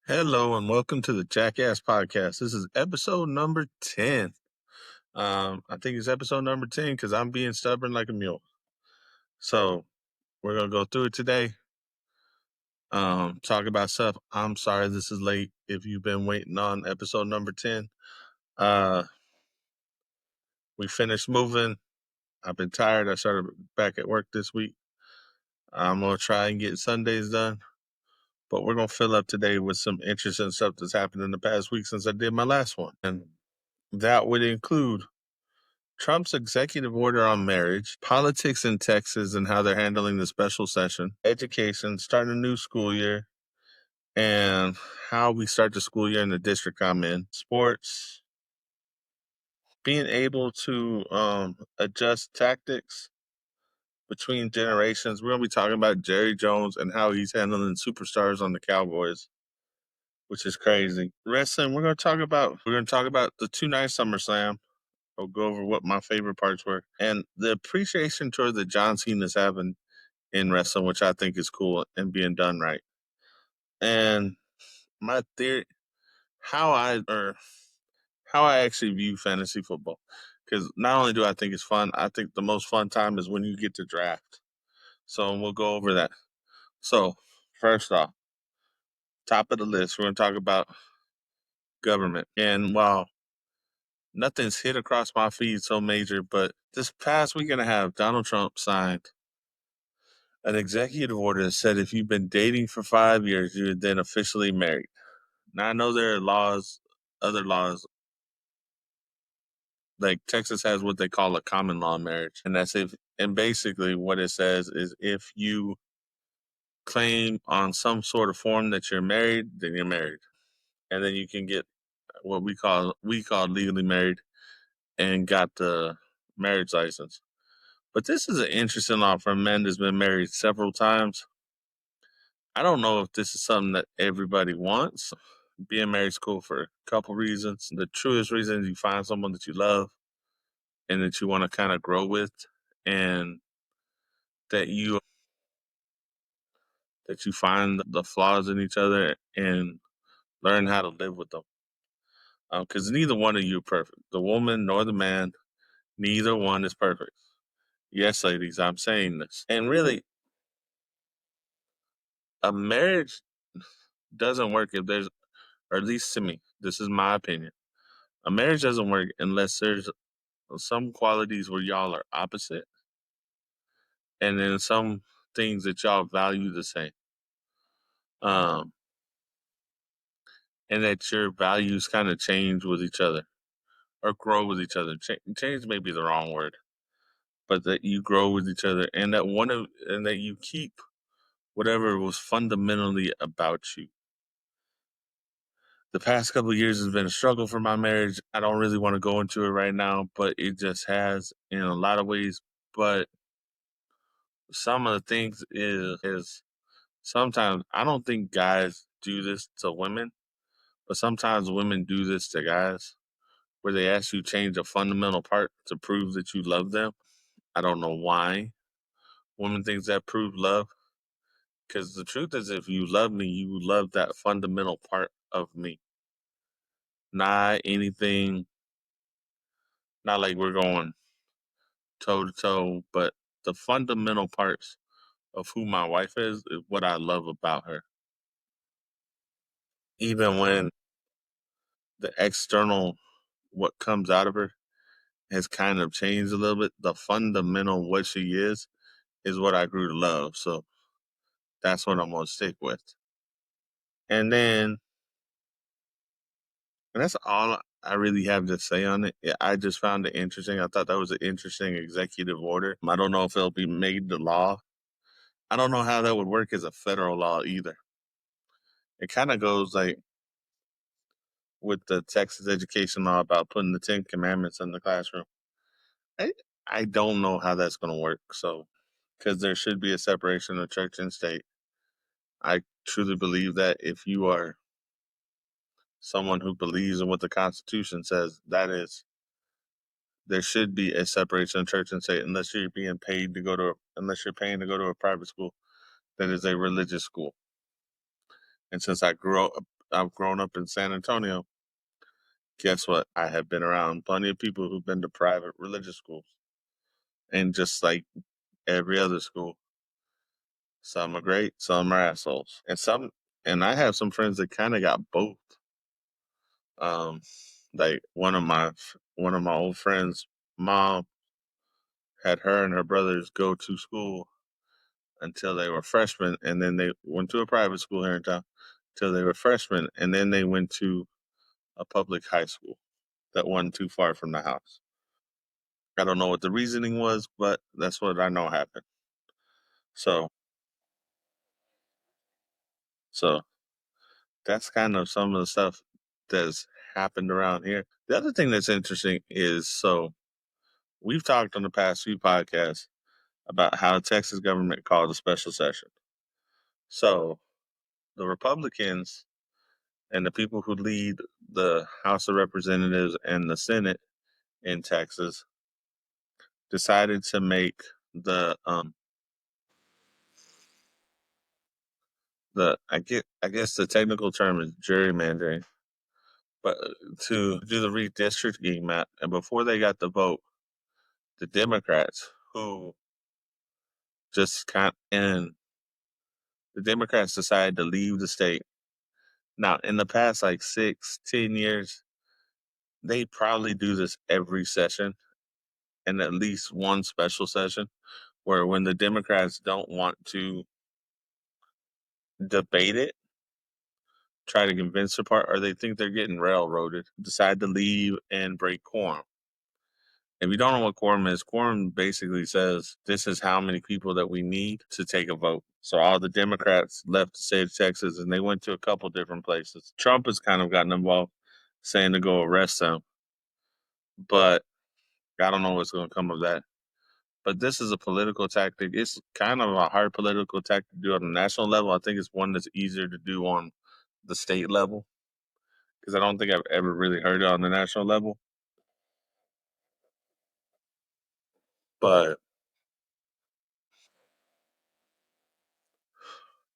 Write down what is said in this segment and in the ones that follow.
Hello and welcome to the Jackass Podcast. This is episode number 10. I think it's episode number 10 because I'm being stubborn like a mule. So we're going to go through it today. Talk about stuff. I'm sorry this is late if you've been waiting on episode number 10. We finished moving. I've been tired. I started back at work this week. I'm going to try and get Sundays done. But we're going to fill up today with some interesting stuff that's happened in the past week since I did my last one. And that would include Trump's executive order on marriage, politics in Texas and how they're handling the special session, education, starting a new school year, and how we start the school year in the district I'm in, sports, being able to adjust tactics between generations. We're going to be talking about Jerry Jones and how he's handling superstars on the Cowboys, which is crazy. Wrestling, we're going to talk about the 2 night SummerSlam. I'll go over what my favorite parts were and the appreciation toward the John Cena's having in wrestling, which I think is cool and being done right. And my theory, how I actually view fantasy football, because not only do I think it's fun, I think the most fun time is when you get to draft. So we'll go over that. So first off, top of the list, we're going to talk about government. And while nothing's hit across my feed so major, but this past week and a half, Donald Trump signed an executive order that said if you've been dating for 5 years, you're then officially married. Now, I know there are other laws, like Texas has what they call a common law marriage. And basically what it says is if you claim on some sort of form that you're married, then you're married. And then you can get what we call legally married and got the marriage license. But this is an interesting law for a man that's been married several times. I don't know if this is something that everybody wants. Being married is cool for a couple reasons. The truest reason is you find someone that you love and that you want to kind of grow with, and that you find the flaws in each other and learn how to live with them. Because neither one of you are perfect. The woman nor the man, neither one is perfect. Yes, ladies, I'm saying this. And really, a marriage doesn't work if there's, or at least to me, this is my opinion. A marriage doesn't work unless there's some qualities where y'all are opposite, and then some things that y'all value the same. Um, and that your values kind of change with each other or grow with each other. Change may be the wrong word, but that you grow with each other, and that you keep whatever was fundamentally about you. The past couple of years has been a struggle for my marriage. I don't really want to go into it right now, but it just has in a lot of ways. But some of the things is sometimes I don't think guys do this to women, but sometimes women do this to guys where they ask you to change a fundamental part to prove that you love them. I don't know why women think that proves love, because the truth is if you love me, you love that fundamental part of me. Not anything, not like we're going toe to toe, but the fundamental parts of who my wife is what I love about her. Even when the external, what comes out of her has kind of changed a little bit, the fundamental what she is what I grew to love. So that's what I'm going to stick with. And then, and that's all I really have to say on it. I just found it interesting. I thought that was an interesting executive order. I don't know if it'll be made the law. I don't know how that would work as a federal law either. It kind of goes like with the Texas education law about putting the 10 Commandments in the classroom. I, I don't know how that's going to work. So, because there should be a separation of church and state. I truly believe that if you are someone who believes in what the Constitution says, there should be a separation of church and state unless you're paying to go to a private school that is a religious school. And since I grew I've grown up in San Antonio. Guess what? I have been around plenty of people who've been to private religious schools, and just like every other school, some are great, some are assholes, and I have some friends that kind of got both. Um, like one of my old friends' mom had her and her brothers go to school until they were freshmen, and then they went to a private school here in town till they were freshmen, and then they went to a public high school that wasn't too far from the house. I don't know what the reasoning was, but that's what I know happened. So, so that's kind of some of the stuff that's happened around here. The other thing that's interesting is we've talked on the past few podcasts about how Texas government called a special session. So the Republicans and the people who lead the House of Representatives and the Senate in Texas decided to make the I guess the technical term is gerrymandering, but to do the redistricting map, and before they got the vote, the Democrats who just kind and the Democrats decided to leave the state. Now, in the past like 6, 10 years, they probably do this every session and at least one special session where when the Democrats don't want to debate it, try to convince the part, or they think they're getting railroaded, decide to leave and break quorum. If you don't know what quorum basically says this is how many people that we need to take a vote. So all the Democrats left the state of Texas and they went to a couple different places. Trump has kind of gotten involved saying to go arrest them, but I don't know what's going to come of that. But this is a political tactic. It's kind of a hard political tactic to do on a national level. I think it's one that's easier to do on the state level because I don't think I've ever really heard it on the national level. But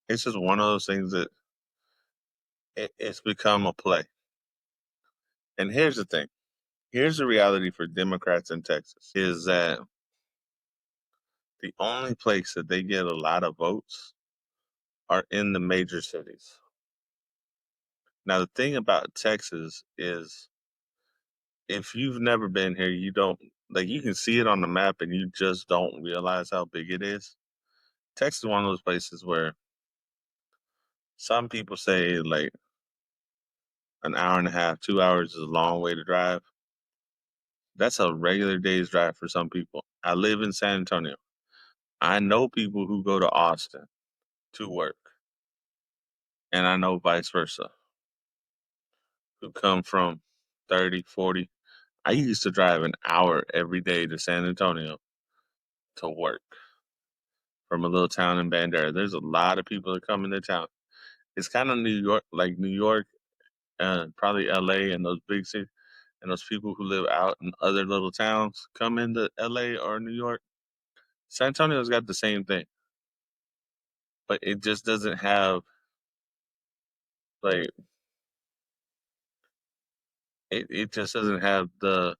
it's just one of those things that it's become a play. And here's the thing. Here's the reality for Democrats in Texas is that the only place that they get a lot of votes are in the major cities. Now, the thing about Texas is if you've never been here, you don't like you can see it on the map and you just don't realize how big it is. Texas is one of those places where some people say like an hour and a half, 2 hours is a long way to drive. That's a regular day's drive for some people. I live in San Antonio. I know people who go to Austin to work, and I know vice versa, who come from 30, 40. I used to drive an hour every day to San Antonio to work from a little town in Bandera. There's a lot of people that come into town. It's kind of New York, like New York, probably LA and those big cities. And those people who live out in other little towns come into LA or New York. San Antonio's got the same thing, but it just doesn't have like it just doesn't have the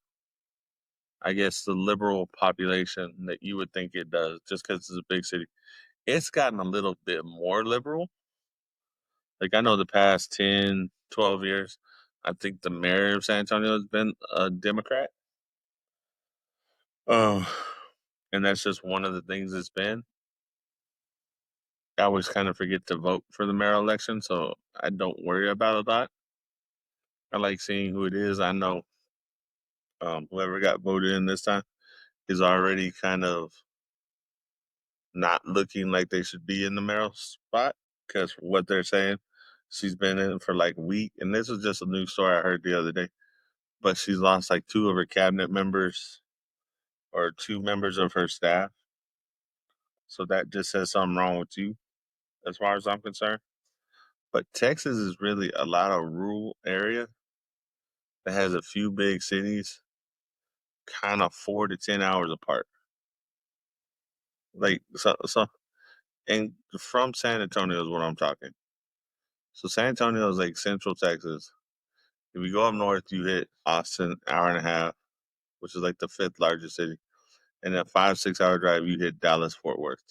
I guess the liberal population that you would think it does just because it's a big city. It's gotten a little bit more liberal. Like I know the past 10, 12 years, I think the mayor of San Antonio has been a Democrat. Oh, and that's just one of the things it's been. I always kind of forget to vote for the mayor election, so I don't worry about it a lot. I like seeing who it is. I know whoever got voted in this time is already kind of not looking like they should be in the mayoral spot because what they're saying, she's been in for like a week, and this was just a news story I heard the other day. But she's lost like two of her cabinet members or two members of her staff, so that just says something wrong with you, as far as I'm concerned. But Texas is really a lot of rural area that has a few big cities, kind of 4 to 10 hours apart. Like so, and from San Antonio is what I'm talking. So San Antonio is like Central Texas. If you go up north, you hit Austin, hour and a half, which is like the fifth largest city. And a 5-6 hour drive, you hit Dallas Fort Worth.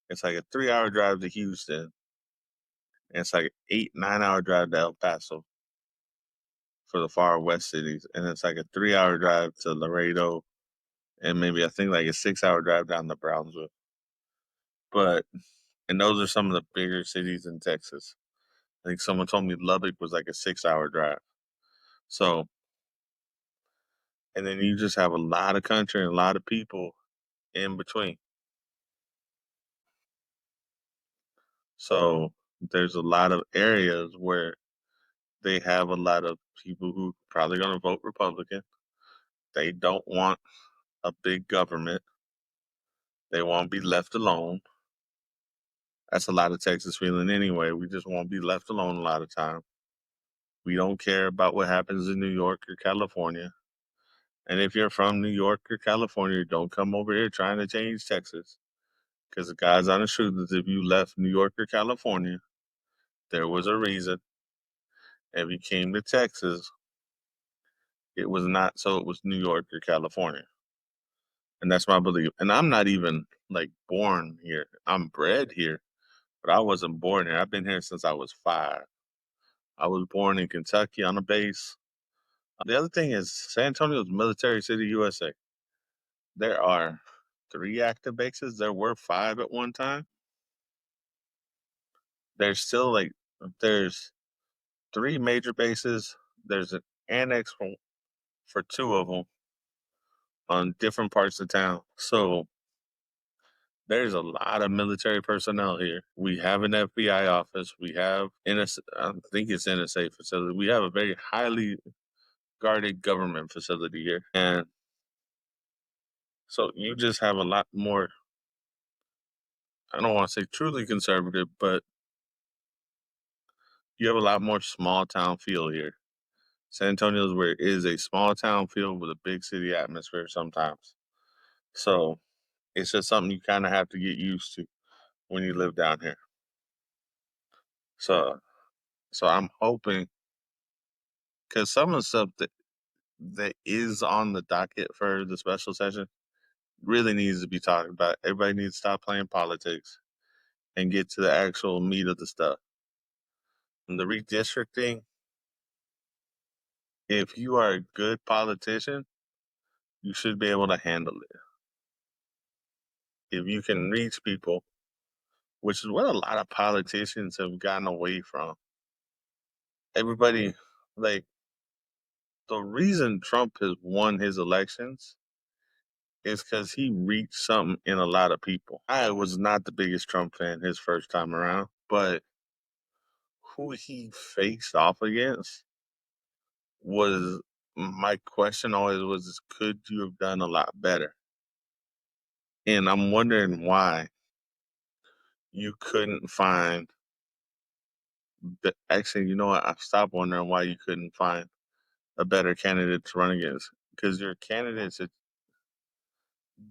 It's like a 3 hour drive to Houston. And it's like an 8-9 hour drive to El Paso for the far west cities. And it's like a 3 hour drive to Laredo, and maybe I think like a 6 hour drive down to Brownsville. But and those are some of the bigger cities in Texas. I think someone told me Lubbock was like a 6 hour drive. So and then you just have a lot of country and a lot of people in between. So there's a lot of areas where they have a lot of people who probably going to vote Republican. They don't want a big government. They won't be left alone. That's a lot of Texas feeling anyway. We just won't be left alone a lot of time. We don't care about what happens in New York or California. And if you're from New York or California, don't come over here trying to change Texas. Because the God's honest truth is if you left New York or California, there was a reason. If you came to Texas, it was not so it was New York or California. And that's my belief. And I'm not even like born here. I'm bred here, but I wasn't born here. I've been here since I was 5. I was born in Kentucky on a base. The other thing is San Antonio is military city, USA. There are 3 active bases. There were 5 at one time. There's still like there's 3 major bases. There's an annex for 2 of them on different parts of town. So there's a lot of military personnel here. We have an FBI office. We have I think it's NSA facility. We have a very highly guarded government facility here, and so you just have a lot more. I don't want to say truly conservative, but you have a lot more small town feel here. San Antonio is where it is a small town feel with a big city atmosphere sometimes. So it's just something you kind of have to get used to when you live down here. So so I'm hoping because some of the stuff that is on the docket for the special session really needs to be talked about. Everybody needs to stop playing politics and get to the actual meat of the stuff. And the redistricting, if you are a good politician, you should be able to handle it. If you can reach people, which is what a lot of politicians have gotten away from. Everybody, like, the reason Trump has won his elections is because he reached something in a lot of people. I was not the biggest Trump fan his first time around, but who he faced off against was my question always was, could you have done a lot better? And I'm wondering why you couldn't find actually, you know what? I've stopped wondering why you couldn't find a better candidate to run against. Because your candidates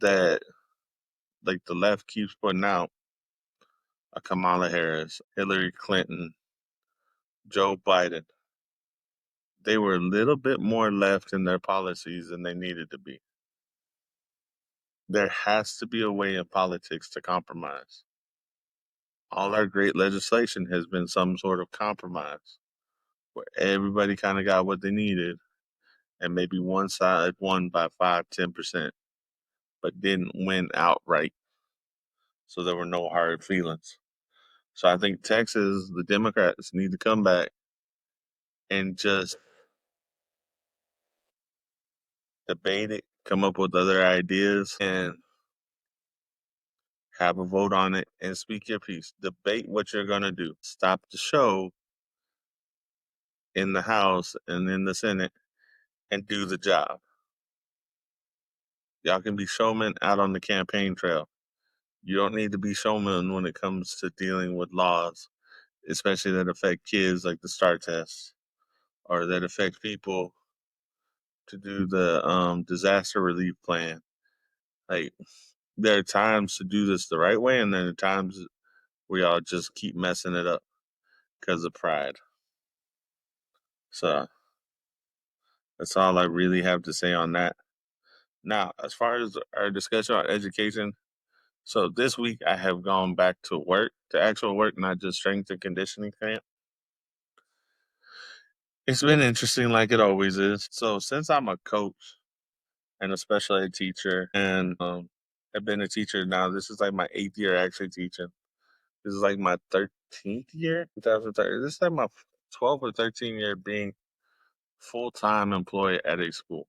that like the left keeps putting out Kamala Harris, Hillary Clinton, Joe Biden, they were a little bit more left in their policies than they needed to be. There has to be a way in politics to compromise. All our great legislation has been some sort of compromise where everybody kind of got what they needed and maybe one side won by 5-10%, but didn't win outright. So there were no hard feelings. So I think Texas, the Democrats need to come back and just debate it, come up with other ideas, and have a vote on it and speak your piece. Debate what you're going to do. Stop the show in the House and in the Senate and do the job. Y'all can be showmen out on the campaign trail. You don't need to be showmen when it comes to dealing with laws, especially that affect kids like the STAR test or that affect people to do the disaster relief plan. Like there are times to do this the right way, and then there are times we all just keep messing it up. because of pride. So that's all I really have to say on that. Now, as far as our discussion on education, so this week I have gone back to work, to actual work, not just strength and conditioning camp. It's been interesting like it always is. So since I'm a coach and a special ed teacher and I've been a teacher now, this is like my 8th year actually teaching. This is like my 13th year, 2030. This is like my 12th or 13th year being full-time employee at a school.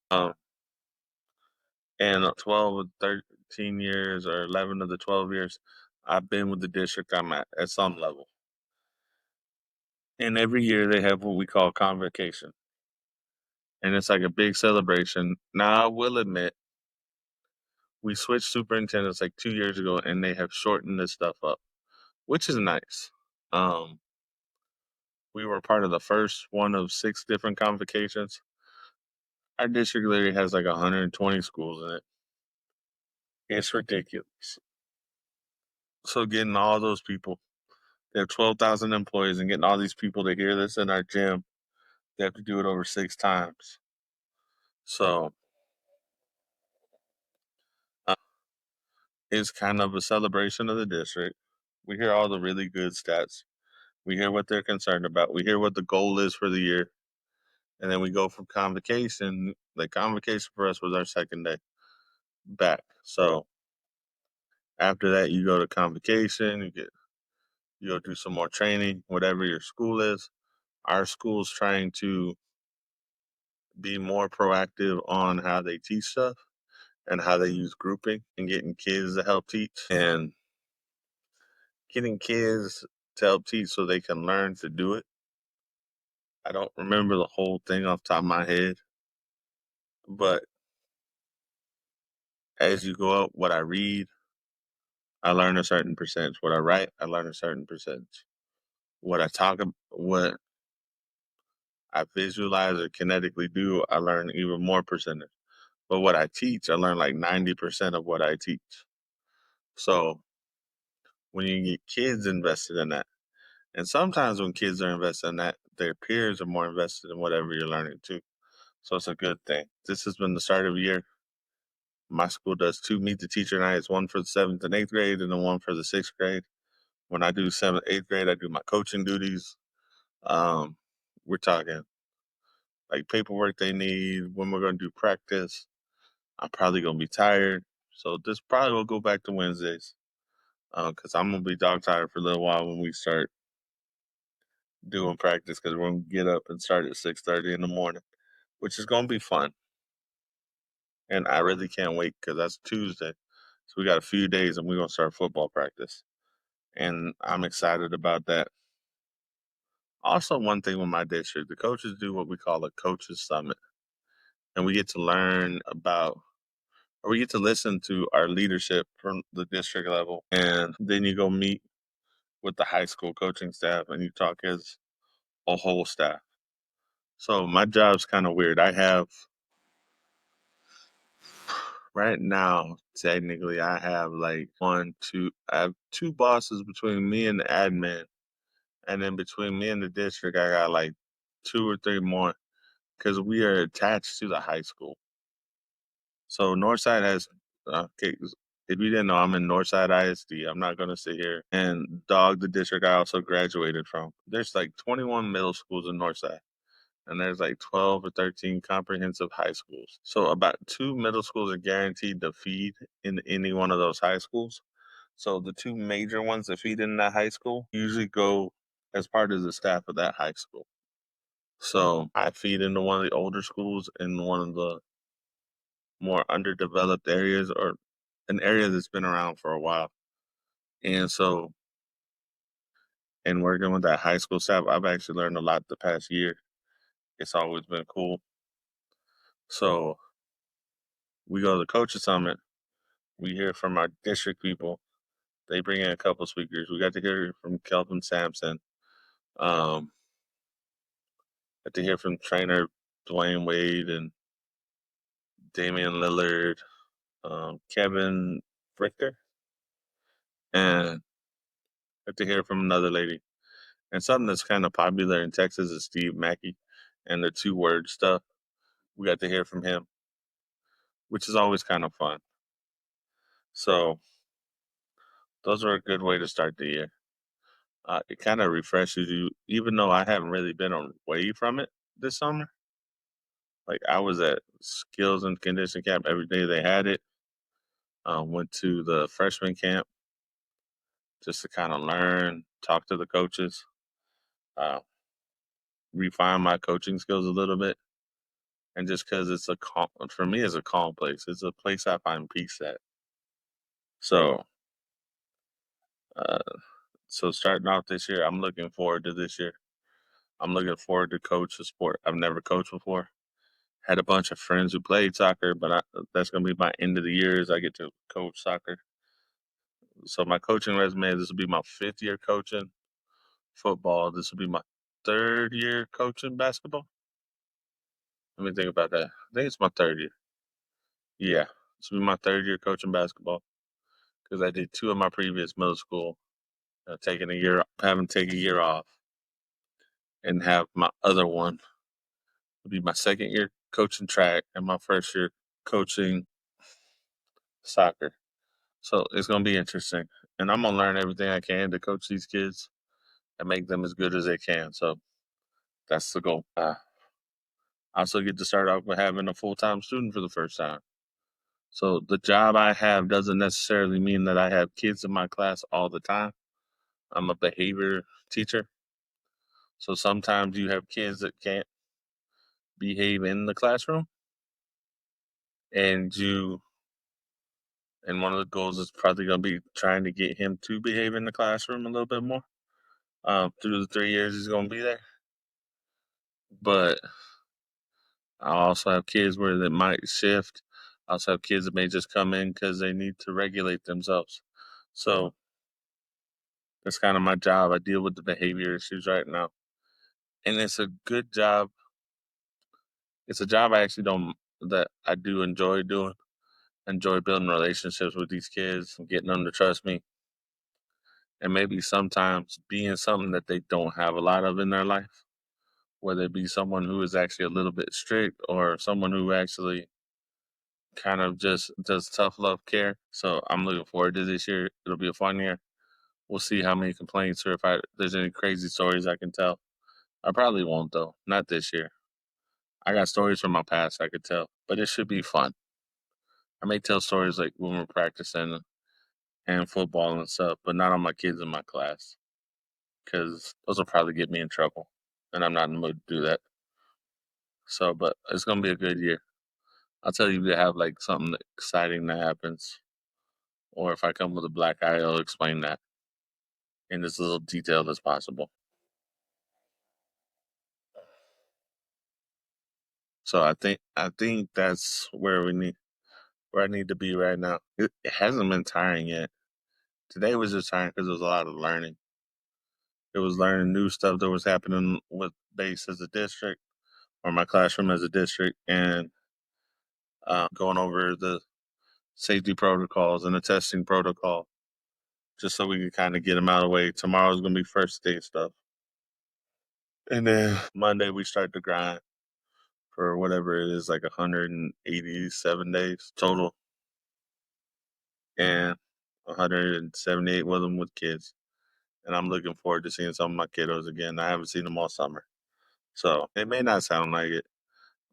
And 12 or 13 years or 11 of the 12 years, I've been with the district I'm at some level. And every year they have what we call convocation. And it's like a big celebration. Now, I will admit, we switched superintendents like 2 years ago and they have shortened this stuff up, which is nice. Um, we were part of the first one of 6 different convocations. Our district literally has like 120 schools in it. It's ridiculous. So getting all those people, they have 12,000 employees, and getting all these people to hear this in our gym, they have to do it over 6 times. So uh, it's kind of a celebration of the district. We hear all the really good stats. We hear what they're concerned about. We hear what the goal is for the year. And then we go from convocation. The convocation for us was our second day back. So after that, you go to convocation, you go do some more training, whatever your school is. Our school's trying to be more proactive on how they teach stuff and how they use grouping and getting kids to help teach and getting kids to help teach so they can learn to do it. I don't remember the whole thing off the top of my head, but as you go up, what I read, I learn a certain percentage. What I write, I learn a certain percentage. What I talk about, what I visualize or kinetically do, I learn even more percentage. But what I teach, I learn like 90% of what I teach. So when you get kids invested in that, and sometimes when kids are invested in that, their peers are more invested in whatever you're learning too. So it's a good thing. This has been the start of the year. My school does 2 meet the teacher nights, one for the 7th and 8th grade, and then one for the 6th grade. When I do 7th, 8th grade, I do my coaching duties. Um, we're talking like paperwork they need, when we're going to do practice. I'm probably going to be tired. So this probably will go back to Wednesdays because I'm going to be dog tired for a little while when we start doing practice because we're going to get up and start at 6:30 in the morning, which is going to be fun. And I really can't wait because that's Tuesday. So we got a few days and we're going to start football practice. And I'm excited about that. Also, one thing with my district, the coaches do what we call a coaches summit. And we get to learn about, or we get to listen to our leadership from the district level. And then you go meet with the high school coaching staff and you talk as a whole staff. So my job's kind of weird. I have, right now, technically, I have like I have 2 bosses between me and the admin. And then between me and the district, I got like 2 or 3 more because we are attached to the high school. So Northside has, okay, if you didn't know, I'm in Northside ISD. I'm not going to sit here and dog the district I also graduated from. There's like 21 middle schools in Northside, and there's like 12 or 13 comprehensive high schools. So about 2 middle schools are guaranteed to feed in any one of those high schools. So the 2 major ones that feed in that high school usually go as part of the staff of that high school. So I feed into one of the older schools in one of the more underdeveloped areas or an area that's been around for a while. And so in working with that high school staff, I've actually learned a lot the past year. It's always been cool. So we go to the coaches summit. We hear from our district people. They bring in a couple speakers. We got to hear from Kelvin Sampson. Got to hear from trainer Dwayne Wade and Damian Lillard, Kevin Frichter, and got to hear from another lady. And something that's kind of popular in Texas is Steve Mackey and the two-word stuff. We got to hear from him, which is always kind of fun. So those are a good way to start the year. It kind of refreshes you, even though I haven't really been away from it this summer. Like I was at skills and condition camp every day they had it. Went to the freshman camp just to kind of learn, talk to the coaches, uh, refine my coaching skills a little bit, and just because it's a calm for me, it's a calm place. It's a place I find peace at. So, uh, so starting off this year, I'm looking forward to this year. I'm looking forward to coach a sport I've never coached before. Had a bunch of friends who played soccer, but that's going to be my end of the year as I get to coach soccer. So my coaching resume, this will be my 5th year coaching football. This will be my 3rd year coaching basketball. Let me think about that. I think it's my 3rd year. Yeah, this will be my 3rd year coaching basketball because I did 2 of my previous middle school, taking a year, having to take a year off, and have my other one will be my 2nd year coaching track and my 1st year coaching soccer. So it's going to be interesting, and I'm gonna learn everything I can to coach these kids and make them as good as they can. So that's the goal. I also get to start off with having a full-time student for the first time. So the job I have doesn't necessarily mean that I have kids in my class all the time. I'm a behavior teacher. So sometimes you have kids that can't behave in the classroom, and one of the goals is probably going to be trying to get him to behave in the classroom a little bit more through the 3 years he's going to be there. But I also have kids where they might shift. I also have kids that may just come in because they need to regulate themselves. So that's kind of my job. I deal with the behavior issues right now. And it's a good job. It's a job I actually don't, that I do enjoy doing. Enjoy building relationships with these kids and getting them to trust me. And maybe sometimes being something that they don't have a lot of in their life, whether it be someone who is actually a little bit strict or someone who actually kind of just does tough love care. So I'm looking forward to this year. It'll be a fun year. We'll see how many complaints or if there's any crazy stories I can tell. I probably won't though. Not this year. I got stories from my past I could tell, but it should be fun. I may tell stories like when we're practicing and football and stuff, but not on my kids in my class because those will probably get me in trouble, and I'm not in the mood to do that. So, but it's gonna be a good year. I'll tell you if you have like something exciting that happens, or if I come with a black eye, I'll explain that in as little detail as possible. So I think that's where I need to be right now. It hasn't been tiring yet. Today was just tiring because there was a lot of learning. It was learning new stuff that was happening with base as a district or my classroom as a district, and going over the safety protocols and the testing protocol, just so we can kind of get them out of the way. Tomorrow's gonna be first day stuff, and then Monday we start the grind for whatever it is, like 187 days total, and 178 with them with kids. And I'm looking forward to seeing some of my kiddos again. I haven't seen them all summer, so it may not sound like it.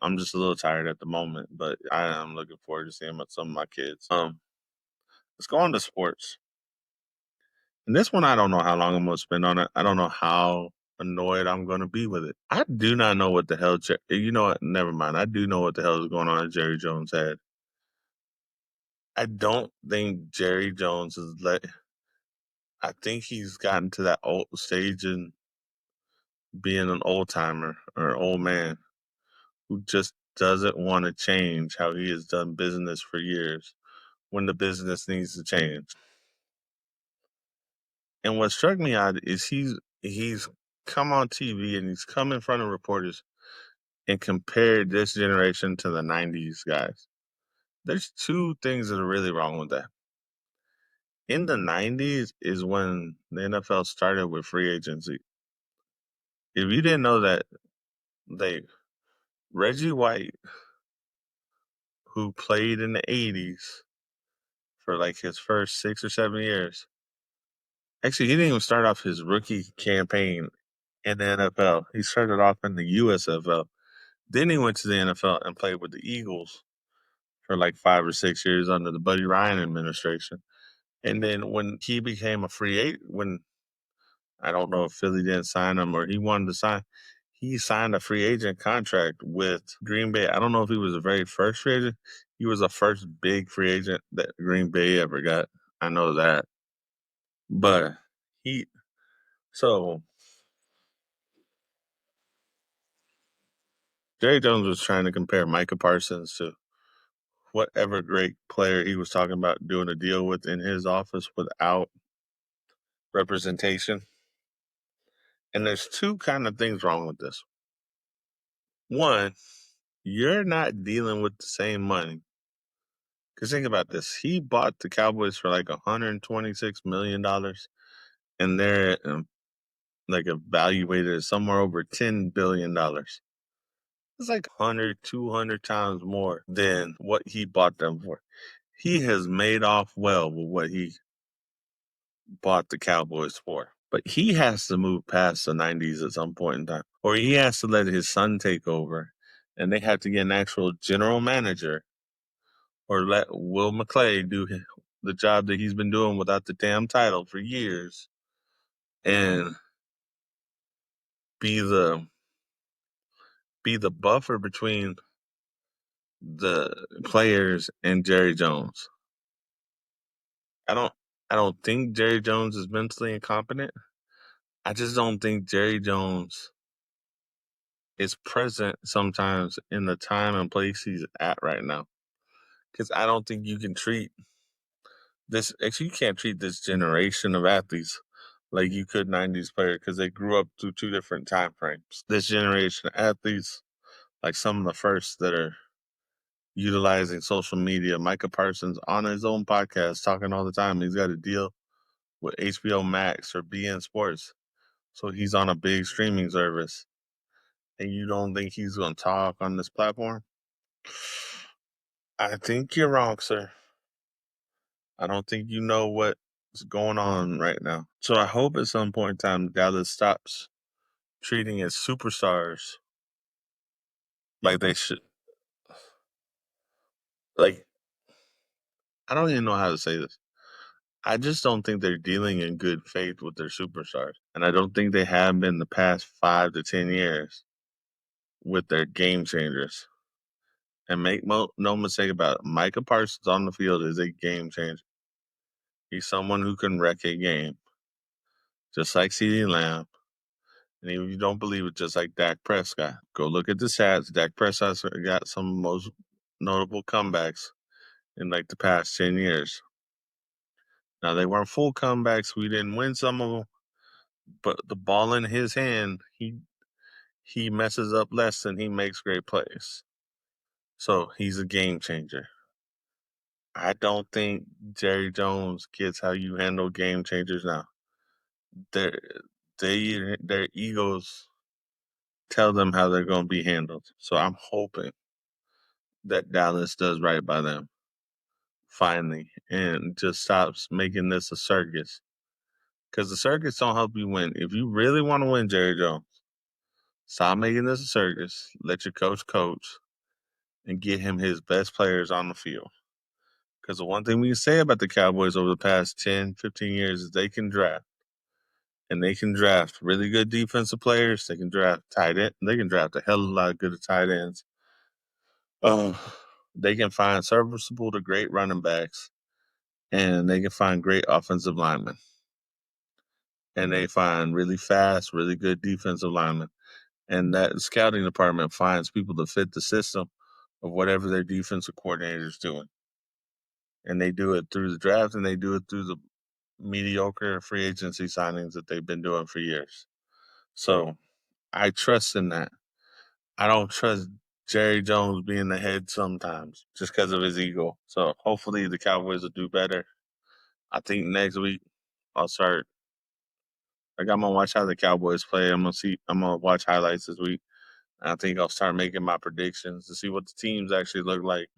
I'm just a little tired at the moment, but I am looking forward to seeing some of my kids. Let's go on to sports. And this one, I don't know how long I'm going to spend on it. I don't know how annoyed I'm going to be with it. I do not know what the hell. You know what? Never mind. I do know what the hell is going on in Jerry Jones' head. I don't think Jerry Jones is let. I think he's gotten to that old stage in being an old timer or old man who just doesn't want to change how he has done business for years when the business needs to change. And what struck me odd is he's come on TV and he's come in front of reporters and compared this generation to the 90s guys. There's two things that are really wrong with that. In the 90s is when the NFL started with free agency. If you didn't know that, they Reggie White, who played in the '80s for like his first 6 or 7 years, actually he didn't even start off his rookie campaign in the NFL. He started off in the USFL. Then he went to the NFL and played with the Eagles for like 5 or 6 years under the Buddy Ryan administration. And then when he became a free agent, when I don't know if Philly didn't sign him or he wanted to sign, he signed a free agent contract with Green Bay. I don't know if he was the very first free agent. He was the first big free agent that Green Bay ever got. I know that. But he, so Jerry Jones was trying to compare Micah Parsons to whatever great player he was talking about doing a deal with in his office without representation. And there's two kind of things wrong with this. One, you're not dealing with the same money. Because think about this. He bought the Cowboys for like $126 million, and they're like evaluated at somewhere over $10 billion. It's like 100, 200 times more than what he bought them for. He has made off well with what he bought the Cowboys for. But he has to move past the 90s at some point in time, or he has to let his son take over, and they have to get an actual general manager, or let Will McClay do the job that he's been doing without the damn title for years, and be the buffer between the players and Jerry Jones. I don't think Jerry Jones is mentally incompetent. I just don't think Jerry Jones is present sometimes in the time and place he's at right now. Because I don't think you can treat this. Actually, you can't treat this generation of athletes like you could '90s players, because they grew up through two different time frames. This generation of athletes, like some of the first that are utilizing social media. Micah Parsons on his own podcast talking all the time. He's got a deal with HBO Max or BN Sports, so he's on a big streaming service. And you don't think he's going to talk on this platform? I think you're wrong, sir. I don't think you know what's going on right now. So I hope at some point in time Dallas stops treating its superstars like they should. Like, I don't even know how to say this. I just don't think they're dealing in good faith with their superstars. And I don't think they have been the past 5 to 10 years with their game changers. And make no mistake about it, Micah Parsons on the field is a game changer. He's someone who can wreck a game, just like CeeDee Lamb. And if you don't believe it, just like Dak Prescott, go look at the stats. Dak Prescott's got some of the most notable comebacks in like the past 10 years. Now, they weren't full comebacks. We didn't win some of them, but the ball in his hand, he messes up less than he makes great plays. So he's a game changer. I don't think Jerry Jones gets how you handle game changers now. Their their egos tell them how they're going to be handled. So I'm hoping that Dallas does right by them finally and just stops making this a circus. Because the circus don't help you win. If you really want to win, Jerry Jones, stop making this a circus. Let your coach, and get him his best players on the field. Because the one thing we can say about the Cowboys over the past 10, 15 years is they can draft. And they can draft really good defensive players. They can draft tight end. They can draft a hell of a lot of good tight ends. Um, they can find serviceable to great running backs. And they can find great offensive linemen. And they find really fast, really good defensive linemen. And that scouting department finds people to fit the system of whatever their defensive coordinator is doing. And they do it through the draft, and they do it through the mediocre free agency signings that they've been doing for years. So I trust in that. I don't trust Jerry Jones being the head sometimes just because of his ego. So hopefully the Cowboys will do better. I think next week I'll start Like I'm gonna watch how the Cowboys play. I'm gonna watch highlights this week. And I think I'll start making my predictions to see what the teams actually look like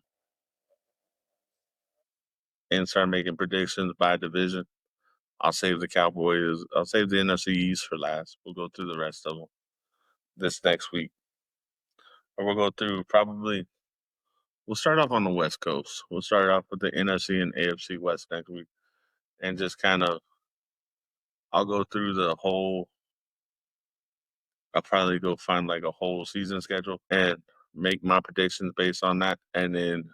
and start making predictions by division. I'll save the Cowboys. I'll save the NFC East for last. We'll go through the rest of them this next week. Or we'll go through probably, we'll start off on the West Coast. We'll start off with the NFC and AFC West next week and just kind of, I'll go through the whole, I'll probably go find like a whole season schedule and make my predictions based on that and then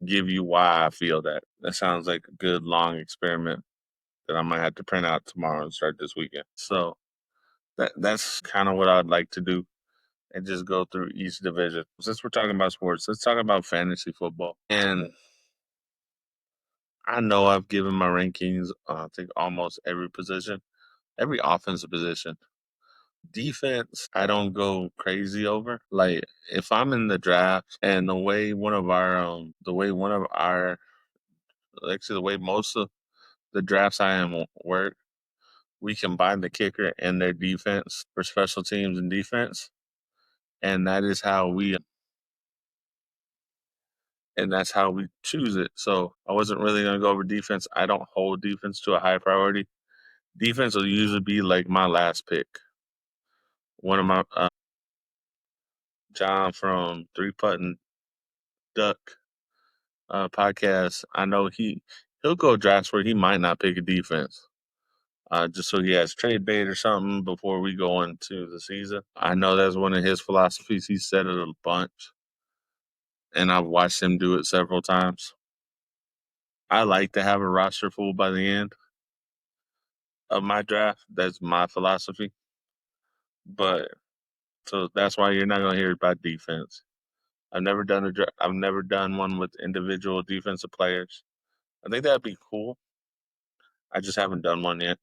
give you why I feel that. That sounds like a good long experiment that I might have to print out tomorrow and start this weekend. So that's kind of what I'd like to do and just go through each division. Since we're talking about sports, let's talk about fantasy football. And I know I've given my rankings, I think almost every position, every offensive position. Defense, I don't go crazy over. Like if I'm in the draft and the way most of the drafts I am work, we combine the kicker and their defense for special teams and defense, and that's how we choose it. So I wasn't really gonna go over defense. I don't hold defense to a high priority. Defense will usually be like my last pick. One of my John from Three Puttin Duck podcast. I know he'll go drafts where he might not pick a defense. Just so he has trade bait or something before we go into the season. I know that's one of his philosophies. He said it a bunch, and I've watched him do it several times. I like to have a roster full by the end of my draft. That's my philosophy. But so that's why you're not gonna hear about defense. I've never done one with individual defensive players. I think that'd be cool. I just haven't done one yet.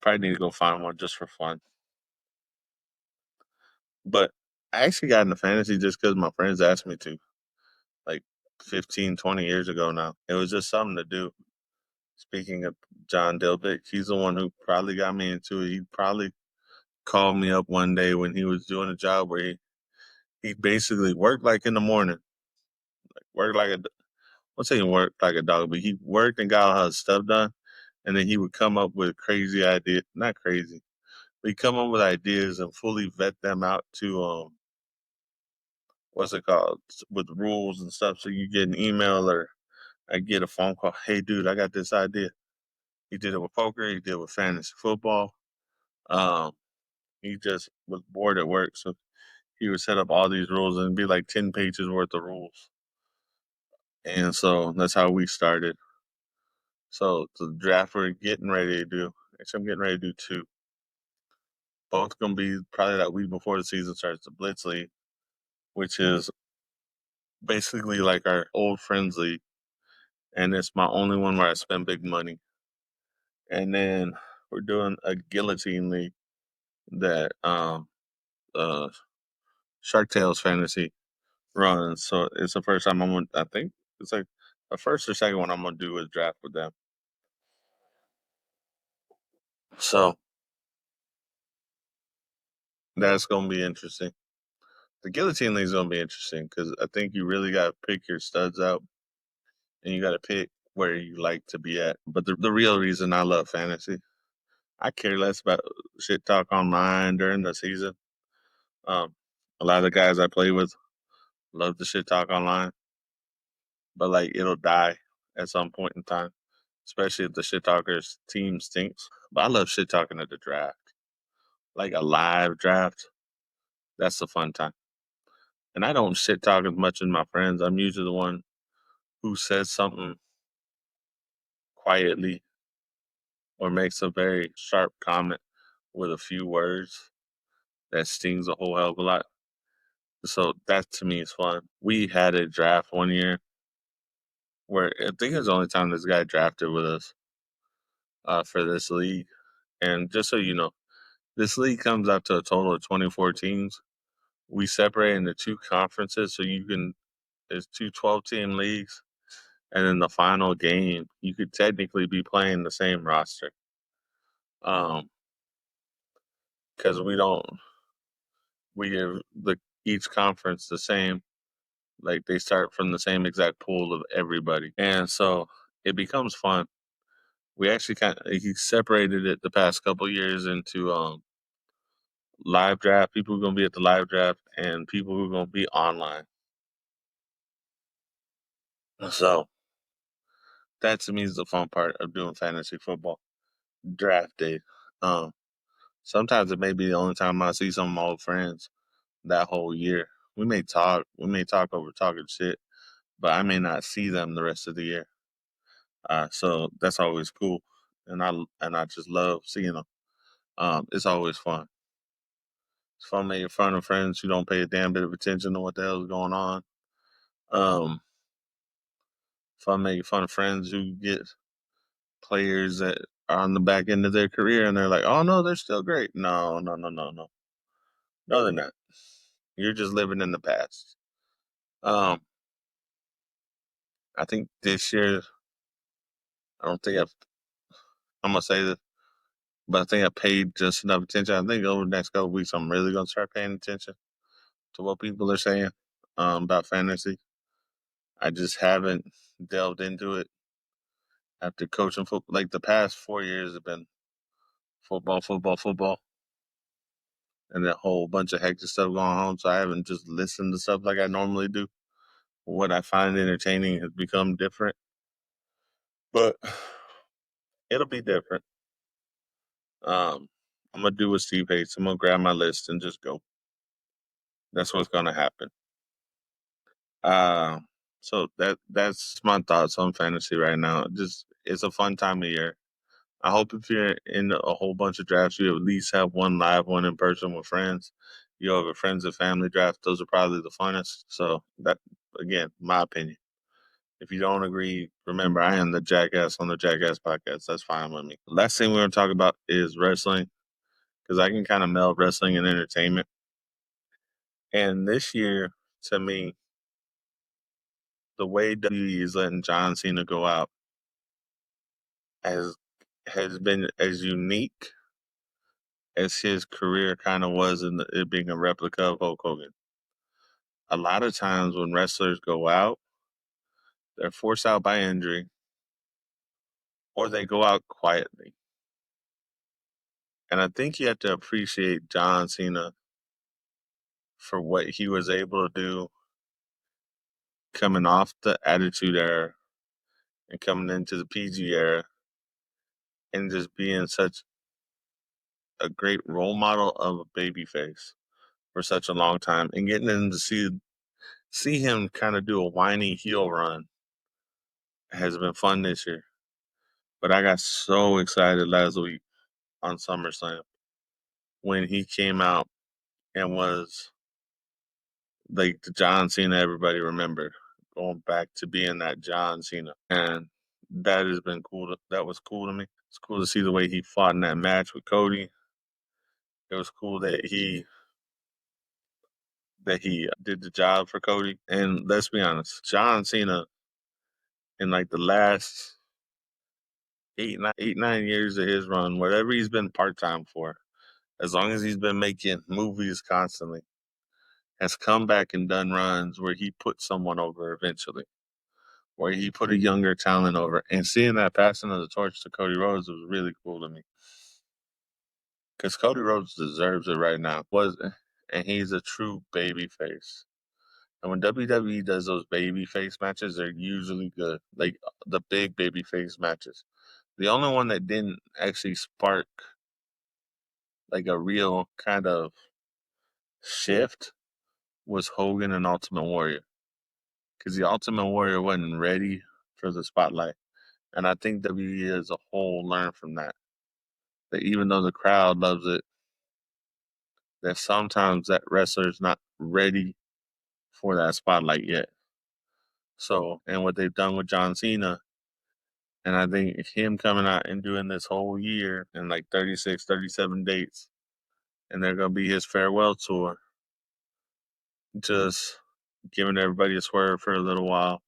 Probably need to go find one just for fun. But I actually got into fantasy just because my friends asked me to, like 15, 20 years ago now. It was just something to do. Speaking of John Dilbick, he's the one who probably got me into it. He probably called me up one day when he was doing a job where he basically worked like in the morning, worked like a, I'm saying worked like a dog, but he worked and got all his stuff done. And then he would come up with crazy ideas, not crazy, but he'd come up with ideas and fully vet them out to, what's it called, with rules and stuff. So you get an email or I get a phone call. Hey, dude, I got this idea. He did it with poker. He did it with fantasy football. Um, he just was bored at work, so he would set up all these rules and it'd be like 10 pages worth of rules. And so that's how we started. So the draft we're getting ready to do. Actually, I'm getting ready to do two. Both gonna be probably that week before the season starts. The Blitz League, which is basically like our old friends league, and it's my only one where I spend big money. And then we're doing a guillotine league that uh Shark Tales Fantasy runs. So it's the first time I think it's like the first or second one I'm gonna do is draft with them. So that's gonna be interesting. The guillotine league is gonna be interesting because I think you really gotta pick your studs out and you gotta pick where you like to be at. But the real reason I love fantasy, I care less about shit talk online during the season. Um, a lot of the guys I play with love the shit talk online, but like it'll die at some point in time, especially if the shit talkers team stinks. But I love shit talking at the draft, like a live draft. That's the fun time. And I don't shit talk as much as my friends. I'm usually the one who says something quietly or makes a very sharp comment with a few words that stings a whole hell of a lot. So that to me is fun. We had a draft one year where I think it was the only time this guy drafted with us for this league. And just so you know, this league comes out to a total of 24 teams. We separate into two conferences, so there's two 12-team leagues, and in the final game, you could technically be playing the same roster. Um, because we give each conference the same, like they start from the same exact pool of everybody, and so it becomes fun. We actually he separated it the past couple years into live draft, people who are gonna be at the live draft, and people who are gonna be online. So that to me is the fun part of doing fantasy football. Draft day. Um, Sometimes it may be the only time I see some of my old friends that whole year. We may talk over talking shit, but I may not see them the rest of the year. So that's always cool, and I just love seeing them. It's always fun. It's fun making fun of friends who don't pay a damn bit of attention to what the hell is going on. Um, Fun making fun of friends who get players that are on the back end of their career and they're like, oh no, they're still great. No, no, no, no, no. No, they're not. You're just living in the past. Um, I think this year, I don't think I'm gonna say this, but I think I paid just enough attention. I think over the next couple of weeks, I'm really gonna start paying attention to what people are saying about fantasy. I just haven't delved into it after coaching football. Like the past 4 years have been football, football, football, and a whole bunch of hectic stuff going on. So I haven't just listened to stuff like I normally do. What I find entertaining has become different, but it'll be different. I'm gonna do what Steve hates. I'm gonna grab my list and just go. That's what's gonna happen. Uh, so that's my thoughts on fantasy right now. Just it's a fun time of year. I hope if you're in a whole bunch of drafts, you at least have one live one in person with friends. You have a friends and family draft. Those are probably the funnest. So that again, my opinion. If you don't agree, remember I am the jackass on the Jackass podcast. That's fine with me. Last thing we're going to talk about is wrestling because I can kind of meld wrestling and entertainment. And this year, to me, the way WWE is letting John Cena go out has has been as unique as his career kind of was in it being a replica of Hulk Hogan. A lot of times when wrestlers go out, they're forced out by injury or they go out quietly. And I think you have to appreciate John Cena for what he was able to do coming off the Attitude Era and coming into the PG era and just being such a great role model of a babyface for such a long time and getting them to see him kind of do a whiny heel run has been fun this year. But I got so excited last week on SummerSlam when he came out and was like the John Cena everybody remembered, going back to being that John Cena. And that has been cool. That was cool to me. It's cool to see the way he fought in that match with Cody. It was cool that he did the job for Cody. And let's be honest, John Cena in like the last 9 years of his run, whatever he's been part time for, as long as he's been making movies constantly, has come back and done runs where he put someone over eventually, where he put a younger talent over. And seeing that passing of the torch to Cody Rhodes was really cool to me. Because Cody Rhodes deserves it right now. And he's a true baby face. And when WWE does those baby face matches, they're usually good. Like the big baby face matches. The only one that didn't actually spark like a real kind of shift was Hogan and Ultimate Warrior. Because the Ultimate Warrior wasn't ready for the spotlight. And I think WWE as a whole learned from that. That even though the crowd loves it, that sometimes that wrestler's not ready for that spotlight yet. So, and what they've done with John Cena, and I think him coming out and doing this whole year in like 36, 37 dates, and they're going to be his farewell tour, just giving everybody a swerve for a little while,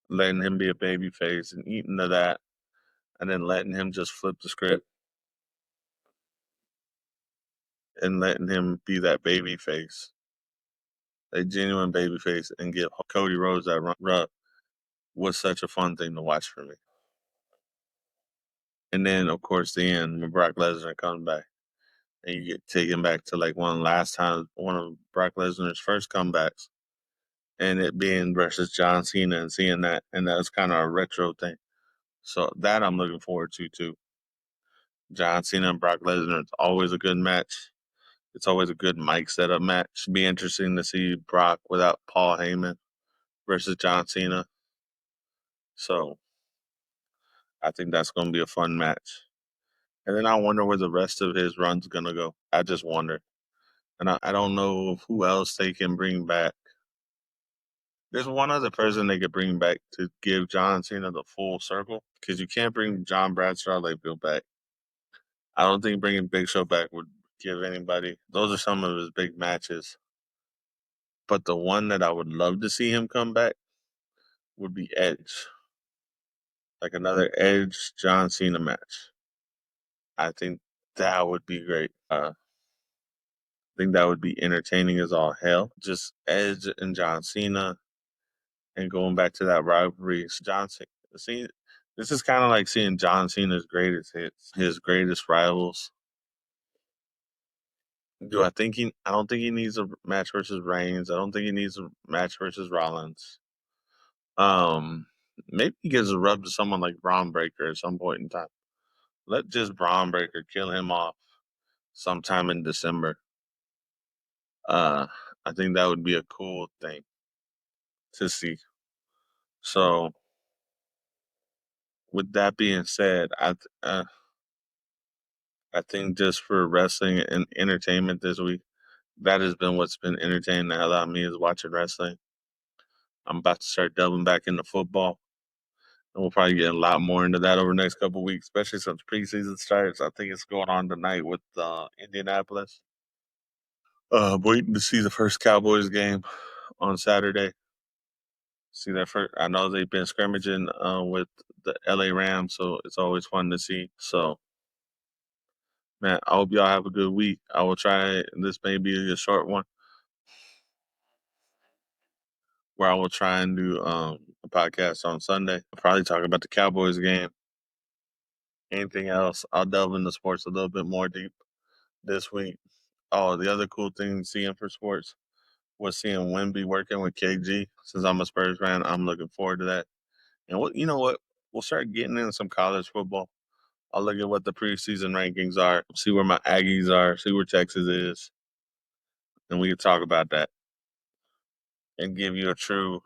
letting him be a baby face and eating to that, and then letting him just flip the script. and letting him be that baby face, a genuine baby face, and give Cody Rhodes that rub was such a fun thing to watch for me. And then, of course, the end when Brock Lesnar comes back and you get taken back to like one of Brock Lesnar's first comebacks, and it being versus John Cena and seeing that, and that was kind of a retro thing. So that I'm looking forward to too. John Cena and Brock Lesnar, it's always a good match. It's always a good mic setup match. Be interesting to see Brock without Paul Heyman versus John Cena. So I think that's going to be a fun match. And then I wonder where the rest of his run's going to go. I just wonder. And I don't know who else they can bring back. There's one other person they could bring back to give John Cena the full circle because you can't bring John Bradshaw Layfield back. I don't think bringing Big Show back would give anybody. Those are some of his big matches. But the one that I would love to see him come back would be Edge. Like another Edge John Cena match. I think that would be great. I think that would be entertaining as all hell. Just Edge and John Cena and going back to that rivalry. John Cena. See, this is kind of like seeing John Cena's greatest hits, his greatest rivals. I don't think he needs a match versus Reigns. I don't think he needs a match versus Rollins. Um, Maybe he gives a rub to someone like Braun Breaker at some point in time. Let just Braun Breaker kill him off sometime in December. Uh, I think that would be a cool thing to see. So, with that being said, I think just for wrestling and entertainment this week, that has been what's been entertaining the hell out of me is watching wrestling. I'm about to start delving back into football. And we'll probably get a lot more into that over the next couple of weeks, especially since preseason starts. I think it's going on tonight with Indianapolis. I'm waiting to see the first Cowboys game on Saturday. See that first. I know they've been scrimmaging with the LA Rams, so it's always fun to see. So, man, I hope y'all have a good week. I will try. This may be a short one where I will try and do a podcast on Sunday. I'll probably talk about the Cowboys game. Anything else? I'll delve into sports a little bit more deep this week. Oh, the other cool thing seeing for sports was seeing Wemby working with KG. Since I'm a Spurs fan, I'm looking forward to that. And you know what? We'll start getting into some college football. I'll look at what the preseason rankings are, see where my Aggies are, see where Texas is, and we can talk about that and give you a true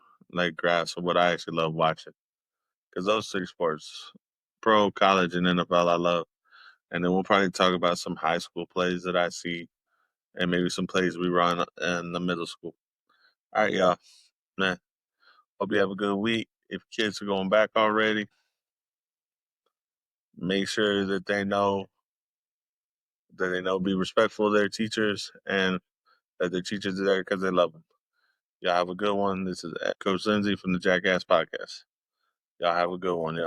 grasp of what I actually love watching. Because those three sports, pro, college, and NFL, I love. And then we'll probably talk about some high school plays that I see and maybe some plays we run in the middle school. All right, y'all. Man, hope you have a good week. If kids are going back already, make sure that they know be respectful of their teachers and that their teachers are there because they love them. Y'all have a good one. This is Coach Lindsay from the Jackass Podcast. Y'all have a good one, y'all.